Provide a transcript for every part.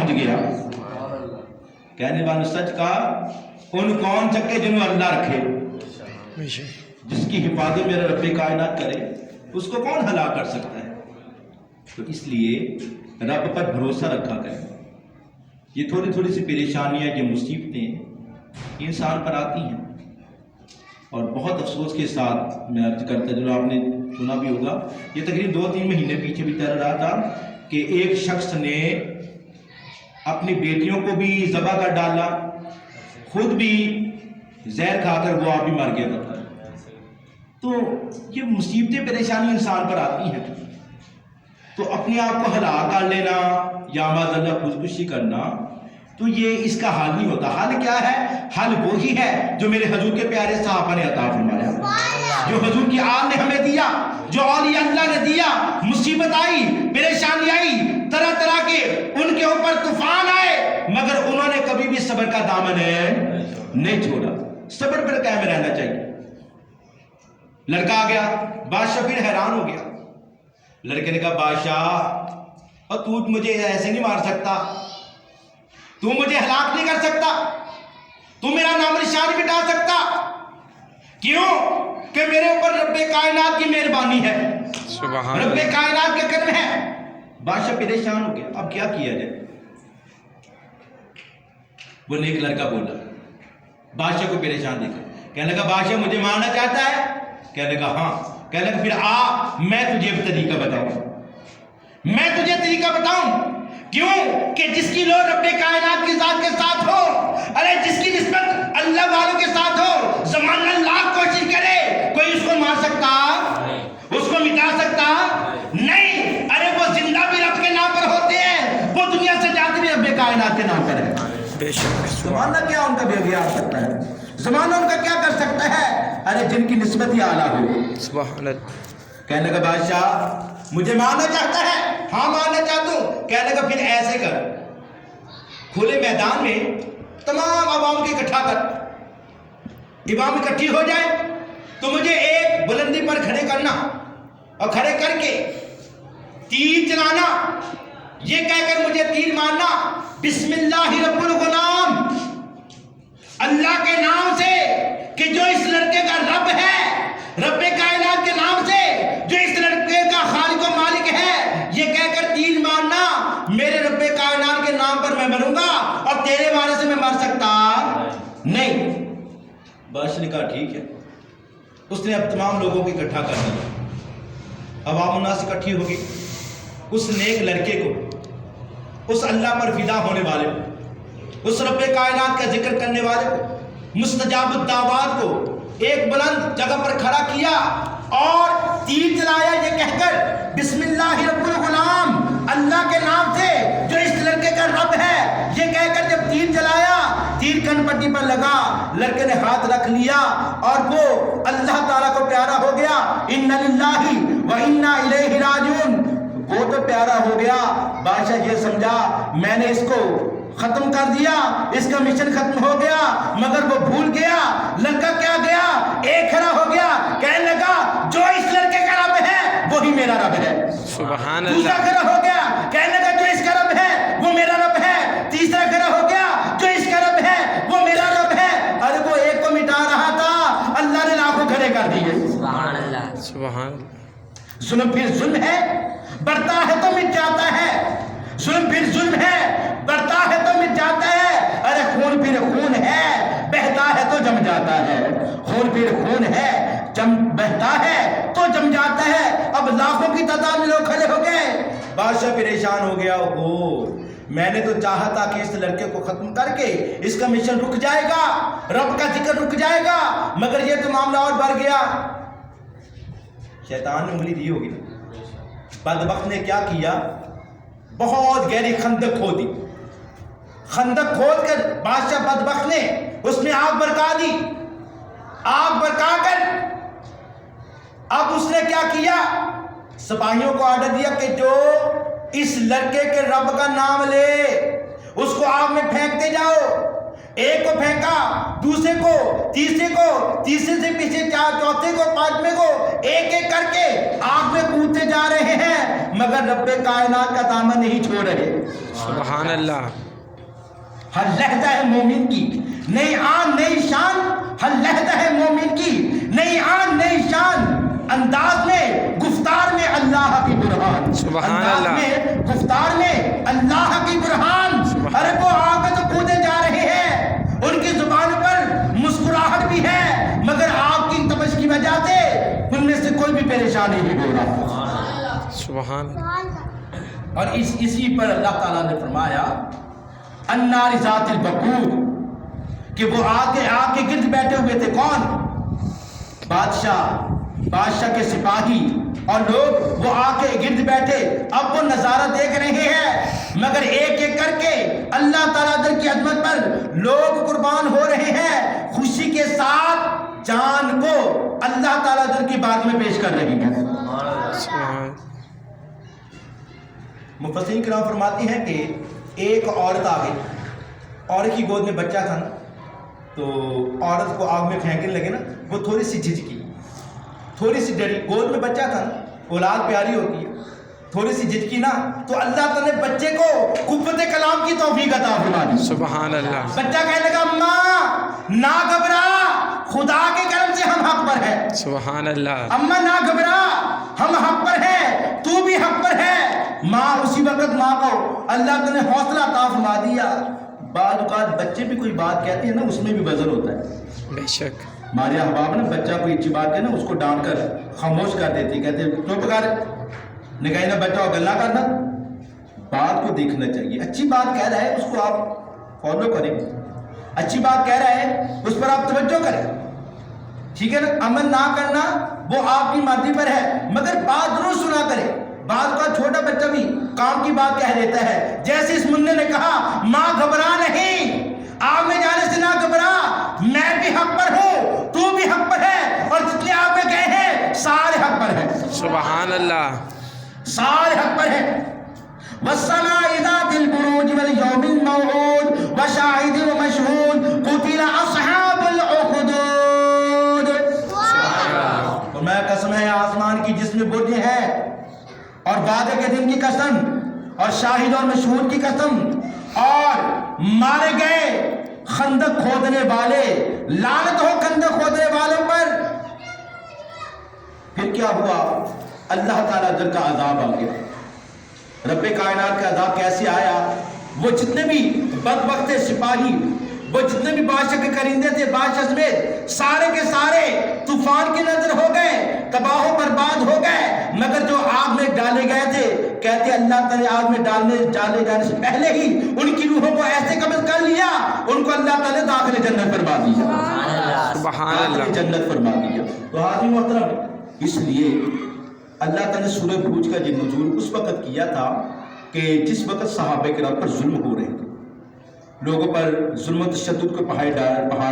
پہنچ گیا. کہنے والے سچ کہا ان کون چکے جنہوں اللہ رکھے, جس کی حفاظت میرا رب کائنات کرے اس کو کون ہلاک کر سکتا ہے. تو اس لیے رب پر بھروسہ رکھا کریں. یہ تھوڑی تھوڑی سی پریشانیاں, یہ مصیبتیں انسان پر آتی ہیں, اور بہت افسوس کے ساتھ میں عرض کرتا جو آپ نے سنا بھی ہوگا, یہ تقریباً 2-3 مہینے پیچھے بھی چل رہا تھا کہ ایک شخص نے اپنی بیٹیوں کو بھی ذبح کر ڈالا, خود بھی زہر کھا کر وہ آپ بھی مر گیا تھا. تو یہ مصیبتیں پریشانی انسان پر آتی ہیں, تو اپنے آپ کو ہلاک کر لینا یا معاذاللہ خودکشی کرنا, تو یہ اس کا حل نہیں ہوتا. حل کیا ہے؟ حل وہی ہے جو میرے حضور کے پیارے صحابہ نے عطا فرمایا, جو حضور کی آل نے ہمیں دیا, جو اولیاء اللہ نے دیا. مصیبت آئی, پریشانی آئی, طرح طرح کے ان کے اوپر طوفان آئے, مگر انہوں نے کبھی بھی صبر کا دامن نہیں چھوڑا. صبر پر قائم رہنا چاہیے. لڑکا آ گیا, بادشاہ پھر حیران ہو گیا. لڑکے نے کہا بادشاہ اور تو مجھے ایسے نہیں مار سکتا, تو مجھے ہلاک نہیں کر سکتا, تو میرا نام نشان نہیں مٹا سکتا. کیوں؟ کہ میرے اوپر رب کائنات کی مہربانی ہے, رب کائنات کے کرم ہے. بادشاہ پریشان ہو گیا, اب کیا کیا جائے. وہ نیک لڑکا بولا, بادشاہ کو پریشان دیکھا, کہنے لگا بادشاہ مجھے مارنا چاہتا ہے؟ کہنے لگا ہاں. کہنے لگا پھر آ میں تجھے طریقہ بتاؤں, میں تجھے طریقہ بتاؤں. کیوں کہ جس کی لو رب کائنات کی ذات کے ساتھ ہو, ارے جس کی نسبت اللہ والوں کے ساتھ ہو, زمانہ لاکھ کوشش کرے کوئی اس کو مار سکتا, اس کو مٹا سکتا نہیں. ارے وہ زندہ بھی رب کے نام پر ہوتے ہیں, وہ دنیا سے جاتے بھی رب کائنات کے نام پر ہے. بے شک زمانہ کیا ان کا بے سکتا ہے, زمانہ ان کا کیا کر سکتا ہے, ارے جن کی نسبت ہی اعلیٰ ہو. سبحان اللہ. کہنے لگا بادشاہ مجھے مارنا چاہتا ہے؟ ہاں مارنا چاہتا ہوں. کہنے لگا پھر ایسے کر, کھلے میدان میں تمام عوام کو اکٹھا کر, عوام اکٹھی ہو جائے تو مجھے ایک بلندی پر کھڑے کرنا, اور کھڑے کر کے تیر چلانا, یہ کہہ کر مجھے تیر مارنا بسم اللہ رب الغلام, اللہ کے نام سے کہ جو اس لڑکے کا رب ہے, رب کائنات کے نام سے جو اس لڑکے کا خالق و مالک ہے, یہ کہہ کر تیر مارنا. میرے رب کائنات کے نام پر میں مروں گا, اور تیرے مارے سے میں مر سکتا نہیں. بادشاہ نے کہا ٹھیک ہے. اس نے اب تمام لوگوں کو اکٹھا کر دیا, عوام الناس اکٹھی ہوگی. اس نیک لڑکے کو, اس اللہ پر فدا ہونے والے کو, اس رب کائنات کا ذکر کرنے والے کو, مستجاب الدعوات کو ایک بلند جگہ پر کھڑا کیا اور تیر چلایا, یہ کہہ کر بسم اللہ رب الغلام, اللہ کے نام سے جو اس لڑکے کا رب ہے, یہ کہہ کر جب تیر چلایا, تیر کن پٹی پر لگا, لڑکے نے ہاتھ رکھ لیا اور وہ اللہ تعالیٰ کو پیارا ہو گیا. اِنَّ لِلَّهِ وَإِنَّا إِلَيْهِ رَاجِعُونَ. وہ تو پیارا ہو گیا. بادشاہ یہ سمجھا میں نے اس کو ختم کر دیا, اس کا مشن ختم ہو گیا, مگر وہ بھول گیا. لڑکا کیا گیا, ایک کھڑا ہو گیا, کہنے لگا جو اس لڑکے کا رب ہے وہی میرا رب ہے. سبحان اللہ. دوسرا کھڑا ہو گیا, کہنے لگا جو اس کا رب ہے وہ میرا رب ہے. تیسرا کھڑا ہو گیا, جو اس کا رب ہے وہ میرا رب ہے. ارے وہ ایک کو مٹا رہا تھا, اللہ نے لاکھوں کھڑے کر دیے. سبحان اللہ. سبحان اللہ. ظلم پھر ظلم ہے, بڑھتا ہے تو مٹ جاتا ہے. ظلم پھر ظلم ہے, بڑھتا ہے تو مٹ جاتا ہے. ارے خون پھر خون ہے, بہتا ہے تو جم جاتا ہے. خون پھر خون ہے, بہتا ہے تو جم جاتا ہے. اب لاکھوں کی تعداد میں لوگ کھڑے ہو گئے. بادشاہ پریشان ہو گیا, میں نے تو چاہا تھا کہ اس لڑکے کو ختم کر کے اس کا مشن رک جائے گا, رب کا ذکر رک جائے گا, مگر یہ تو معاملہ اور بڑھ گیا. شیطان نے انگلی دی ہوگی. بدبخت نے کیا کیا, بہت گہری خندق کھودی. خندق کھود کر بادشاہ بدبخت نے اس میں آگ برکا دی. آگ برکا کر اب اس نے کیا کیا, سپاہیوں کو آرڈر دیا کہ جو اس لڑکے کے رب کا نام لے اس کو آگ میں پھینکتے جاؤ. ایک کو پھینکا، دوسرے کو، تیسرے کو، تیسرے سے پیچھے چوتھے کو، پانچویں کو، ایک ایک کر کے آگ میں کودتے جا رہے ہیں، مگر رب کائنات کا دامن نہیں چھوڑ رہے۔ سبحان اللہ۔ ہر لہجہ ہے مومن کی نئی آن نئی شان، ہر لہجہ ہے مومن کی نئی آن نئی شان، انداز میں گفتار میں اللہ کی برہان، سبحان انداز اللہ۔ میں گفتار میں اللہ کی برہان۔ ارے وہ آگ میں تو کودے جا رہے ہیں، ان کی زبان پر مسکراہٹ بھی ہے، مگر آگ کی تپش کی وجہ سے ان میں سے کوئی بھی پریشانی نہیں ہو رہا۔ سبحان اور اسی پر اللہ تعالیٰ نے فرمایا النار ذات الوقود، کہ وہ آگ کے گرد بیٹھے ہوئے تھے کون؟ بادشاہ کے سپاہی اور لوگ، وہ آگ کے گرد بیٹھے، اب وہ نظارہ دیکھ رہے ہیں، مگر ایک ایک کر کے اللہ تعالیٰ در کی عظمت پر لوگ قربان ہو رہے ہیں، خوشی کے ساتھ جان کو اللہ تعالیٰ در کی بارگاہ میں پیش کر رہے ہیں۔ مفسرین کرام فرماتے ہیں کہ ایک عورت آ گئی، عورت کی گود میں بچہ تھا نا، تو عورت کو آگ میں پھینکنے لگے نا، وہ تھوڑی سی جھجکی، تھوڑی سی ڈری، گود میں بچہ تھا نا، اولاد پیاری ہوتی ہے، تھوڑی سی جھجکی نا، تو اللہ تعالیٰ نے بچے کو قوت کلام کی توفیق عطا فرما دی۔ سبحان اللہ۔ بچہ کہنے لگا اماں نہ گھبرا، خدا کے کرم سے ہم حق پر ہیں۔ سبحان اللہ۔ اماں نہ گھبرا، ہم حق پر ہیں، تو بھی حق پر ہے۔ ماں اسی وقت ماں کو اللہ تعالیٰ نے حوصلہ عطا فرما دیا۔ بعض اوقات بچے بھی کوئی بات کہتے ہیں نا، اس میں بھی وزن ہوتا ہے۔ بے شک۔ ہمارے احباب نے بچہ کوئی اچھی بات کہے نا، اس کو ڈانٹ کر خاموش کر دیتی، کہتے چپ کر، نکاح نہ بچہ ہو گلا کرنا۔ بات کو دیکھنا چاہیے، اچھی بات کہہ رہا ہے اس کو آپ فالو کریں، اچھی بات کہہ رہا ہے اس پر آپ توجہ کریں، ٹھیک ہے نا۔ عمل نہ کرنا وہ آپ کی مرضی پر ہے، مگر بات ضرور سنا کرے۔ بعض کا چھوٹا بچہ بھی کام کی بات کہہ دیتا ہے، جیسے اس منع نے کہا ماں گھبرا نہیں، آگ میں جانے سے نہ گھبرا، میں بھی حق پر ہوں، تو بھی حق پر ہے، اور جتنے آگ میں گئے ہیں سارے حق پر ہیں۔ سبحان اللہ۔ سارے حق پر ہیں۔ وَالسَّمَاءِ ذَاتِ الْبُرُوجِ وَالْيَوْمِ الْمَوْعُودِ وَشَاهِدٍ وَمَشْهُودٍ قُتِلَ أَصْحَابُ الْأُخْدُودِ۔ اور میں قسم ہے آسمان کی جس میں برج ہے، اور وعدے کے دن کی قسم، اور شاہد اور مشہود کی قسم، اور مارے گئے خندق کھودنے والے، لعنت ہو خندق کھودنے والوں پر۔ پھر کیا ہوا؟ اللہ تعالیٰ در کا عذاب آ گیا۔ رب کائنات کا عذاب کیسے آیا؟ وہ جتنے بھی بدبخت سپاہی، وہ جتنے بھی بادشاہ کے کرندے تھے، بادشاہ سمیت سارے کے سارے طوفان کی نظر ہو گئے، تباہ و برباد ہو گئے، مگر جو آگ میں ڈالے گئے تھے، کہتے اللہ تعالیٰ آگ میں ڈالے جانے سے پہلے ہی ان کی روحوں کو ایسے قبض کر لیا، ان کو اللہ تعالیٰ داخل جنت فرما دیا۔ سبحان اللہ۔ جنت فرما دیا۔ تو حاضرین محترم، اس لیے اللہ تعالیٰ نے سورہ بروج کا نزول اس وقت کیا تھا کہ جس وقت صحابہ کرام پر ظلم ہو رہے تھے، لوگوں پر ظلم و تشدد کے پہاڑ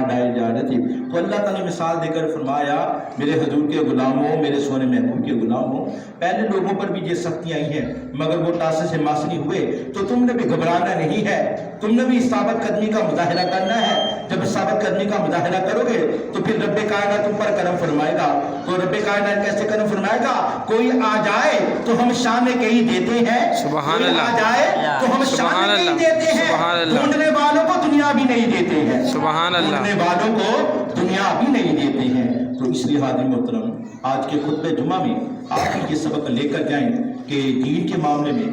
ڈالے جا رہے تھے، تو اللہ تعالیٰ نے مثال دے کر فرمایا میرے حضور کے غلاموں، میرے سونے محبوب کے غلاموں، پہلے لوگوں پر بھی یہ سختیاں آئی ہیں، مگر وہ ٹاسے سے ماس نہیں ہوئے، تو تم نے بھی گھبرانا نہیں ہے، تم نے بھی ثابت قدمی کا مظاہرہ کرنا ہے۔ جب ثابت قدمی کا مظاہرہ کرو گے تو پھر رب کائنات تم پر کرم فرمائے گا۔ تو رب کائنات کیسے کرم فرمائے گا؟ کوئی آ جائے تو ہم شان کہیں دیتے ہیں، سبحان کوئی آ اللہ۔ جائے تو ہم شان کہیں دیتے ہیں، سبحان اللہ۔ ڈھونڈنے والوں کو دنیا بھی نہیں دیتے ہیں، سبحان اللہ۔ ڈھونڈنے والوں کو دنیا بھی نہیں دیتے ہیں۔ تو اس لیے حاضرین محترم، آج کے خطبہ جمعہ میں آپ یہ سبق لے کر جائیں کہ دین کے معاملے میں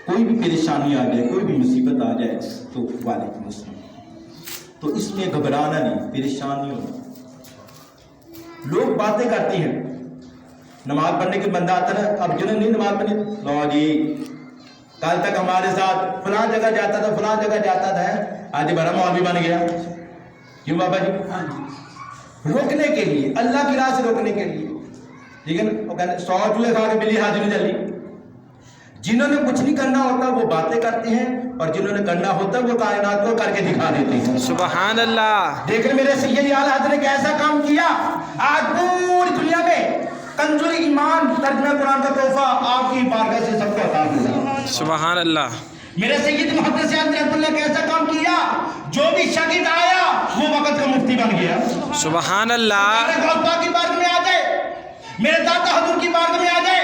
کوئی بھی پریشانی آ جائے، کوئی بھی مصیبت آ جائے تو وعلیکم السلام، تو اس میں گھبرانا نہیں، پریشان نہیں ہونا۔ لوگ باتیں کرتے ہیں، نماز پڑھنے کے بندہ آتا ہے، اب جنہوں نے نماز پڑھی، لو جی کل تک ہمارے ساتھ فلاں جگہ جاتا تھا، فلاں جگہ جاتا تھا، آج بڑا مولوی بن گیا، کیوں بابا جی؟ روکنے کے لیے، اللہ کی راہ سے روکنے کے لیے، ٹھیک ہے نا؟ وہ کہتے ہیں 100 چوہے کھا کے بلی حاضر نہیں چلی۔ جنہوں نے کچھ نہیں کرنا ہوتا وہ باتیں کرتے ہیں، اور جنہوں نے کرنا ہوتا وہ کائنات کو کر کے دکھا دیتے ہیں۔ سبحان اللہ۔ دیکھ میرے سید اعلیٰ حضرت نے کیسا کام کیا، آج پوری دنیا میں کنزُل ایمان ترجمہ قرآن کا تحفہ آپ کی بارگاہ سے سب کو عطا ہوا۔ سبحان اللہ۔ میرے سید محدث علی رحمۃ اللہ نے ایسا کام کیا جو بھی شاگرد آیا وہ وقت کا مفتی بن گیا. سبحان اللہ. میرے غوث پاک کی بارگاہ میں آ جائے, میرے داتا حضور کی بارگاہ میں آ جائے,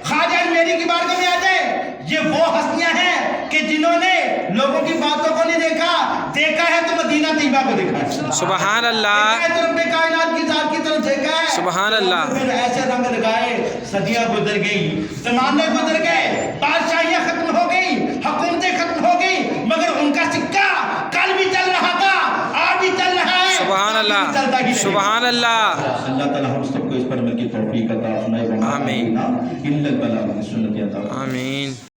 خواجہ میری کی بارگاہ میں آ جائے. یہ وہ ہستیاں ہیں کہ جنہوں نے لوگوں کی باتوں کو نہیں دیکھا, دیکھا ہے تو مدینہ طیبہ کو دیکھا ہے. سبحان اللہ. دیکھا ہے تو رب کائنات کی ذات کی طرف دیکھا ہے. سبحان اللہ. پھر ایسے رنگ لگائے, صدیاں گزر گئی, زمانے گزر گئے, بادشاہیاں ختم ہو گئی, حکومتیں ختم ہو گئی, مگر ان کا سکہ کل بھی چل رہا تھا, آج بھی چل رہا ہے. سبحان اللہ. سبحان اللہ. اللہ تعالیٰ ہم سب کو اس پر عمل کی توفیق عطا فرمائے. آمین. الا البلاغ من سنت عطا. آمین.